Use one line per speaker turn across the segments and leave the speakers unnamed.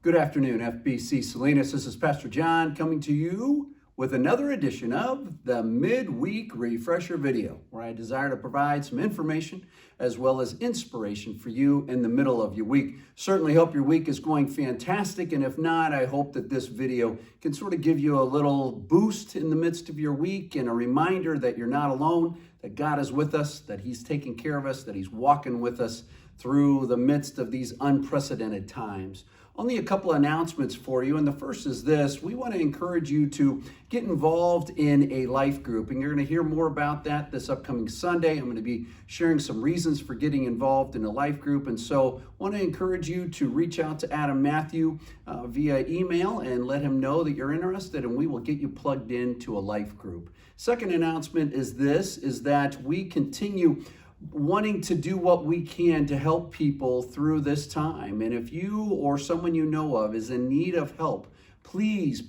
Good afternoon, FBC Salinas. This is Pastor John coming to you with another edition of the Midweek Refresher video, where I desire to provide some information as well as inspiration for you in the middle of your week. Certainly hope your week is going fantastic, and if not, I hope that this video can sort of give you a little boost in the midst of your week and a reminder that you're not alone, that God is with us, that He's taking care of us, that He's walking with us through the midst of these unprecedented times. Only a couple of announcements for you, and the first is this. We want to encourage you to get involved in a life group, and you're going to hear more about that this upcoming Sunday. I'm going to be sharing some reasons for getting involved in a life group, and so I want to encourage you to reach out to Adam Matthew via email and let him know that you're interested, and we will get you plugged into a life group. Second announcement is this, is that we continue wanting to do what we can to help people through this time. And if you or someone you know of is in need of help, please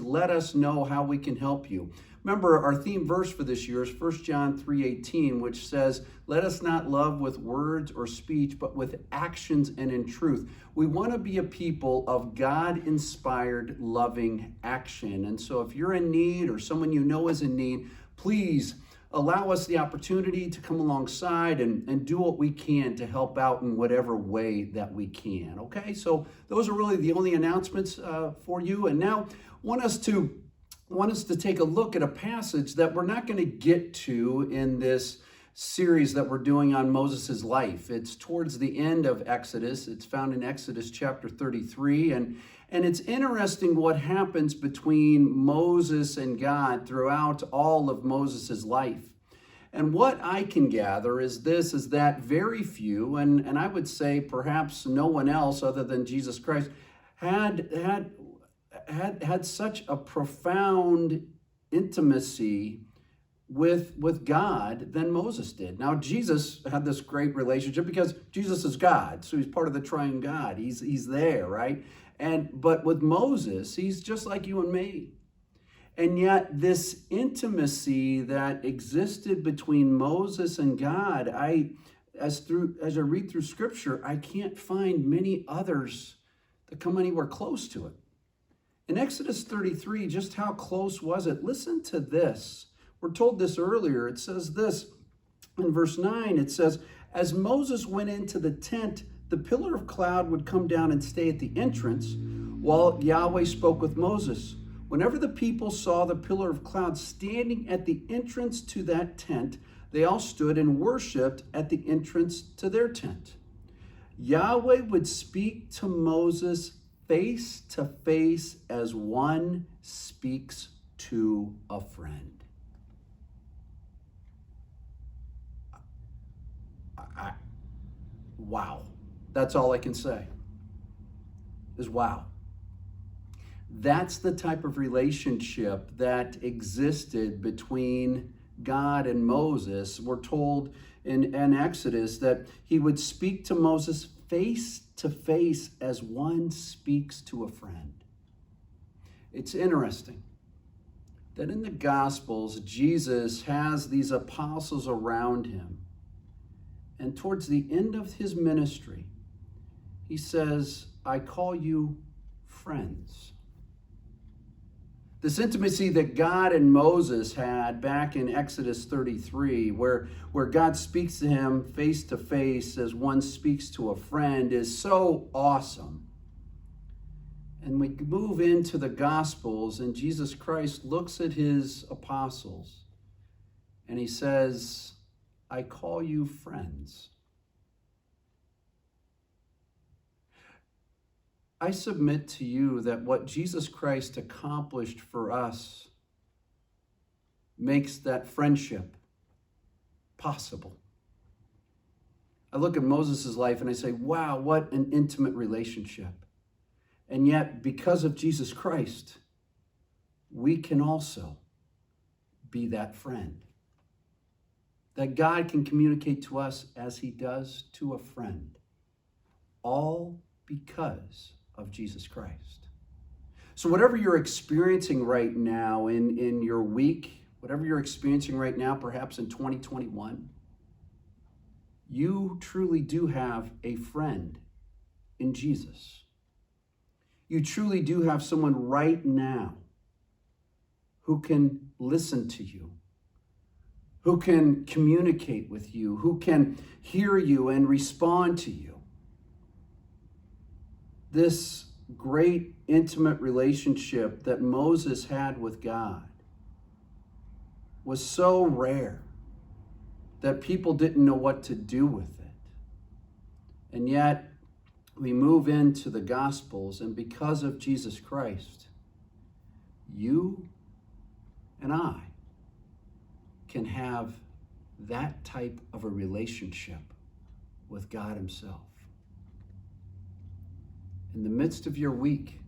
let us know how we can help you. Remember, our theme verse for this year is 1 John 3:18, which says, "Let us not love with words or speech, but with actions and in truth." We want to be a people of God-inspired, loving action. And so if you're in need or someone you know is in need, please allow us the opportunity to come alongside and do what we can to help out in whatever way that we can. Okay, so those are really the only announcements for you. And now want us to take a look at a passage that we're not going to get to in this series that we're doing on Moses' life. It's towards the end of Exodus. It's found in Exodus chapter 33. And it's interesting what happens between Moses and God throughout all of Moses' life. And what I can gather is this, is that very few, and I would say perhaps no one else other than Jesus Christ, had such a profound intimacy with God than Moses did. Now, Jesus had this great relationship because Jesus is God, so he's part of the triune God. He's there, right? But with Moses, he's just like you and me. And yet this intimacy that existed between Moses and God, as I read through Scripture, I can't find many others that come anywhere close to it. In Exodus 33, just how close was it? Listen to this. We're told this earlier. It says this in verse 9. It says, "As Moses went into the tent, the pillar of cloud would come down and stay at the entrance while Yahweh spoke with Moses. Whenever the people saw the pillar of cloud standing at the entrance to that tent, they all stood and worshiped at the entrance to their tent. Yahweh would speak to Moses face to face as one speaks to a friend." Wow. That's all I can say, is wow. That's the type of relationship that existed between God and Moses. We're told in Exodus that he would speak to Moses face to face as one speaks to a friend. It's interesting that in the Gospels, Jesus has these apostles around him. And towards the end of his ministry, he says, "I call you friends." This intimacy that God and Moses had back in Exodus 33, where God speaks to him face to face as one speaks to a friend, is so awesome. And we move into the Gospels, and Jesus Christ looks at his apostles, and he says, "I call you friends." I submit to you that what Jesus Christ accomplished for us makes that friendship possible. I look at Moses' life and I say, wow, what an intimate relationship. And yet, because of Jesus Christ, we can also be that friend. That God can communicate to us as he does to a friend, all because of Jesus Christ. So whatever you're experiencing right now in your week, whatever you're experiencing right now, perhaps in 2021, you truly do have a friend in Jesus. You truly do have someone right now who can listen to you, who can communicate with you, who can hear you and respond to you. This great intimate relationship that Moses had with God was so rare that people didn't know what to do with it. And yet, we move into the Gospels, and because of Jesus Christ, you and I can have that type of a relationship with God Himself. In the midst of your week,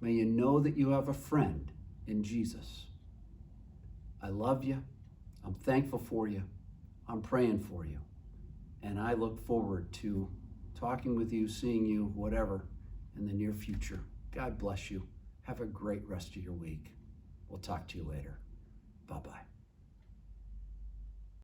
may you know that you have a friend in Jesus. I love you. I'm thankful for you. I'm praying for you. And I look forward to talking with you, seeing you, whatever, in the near future. God bless you. Have a great rest of your week. We'll talk to you later. Bye-bye.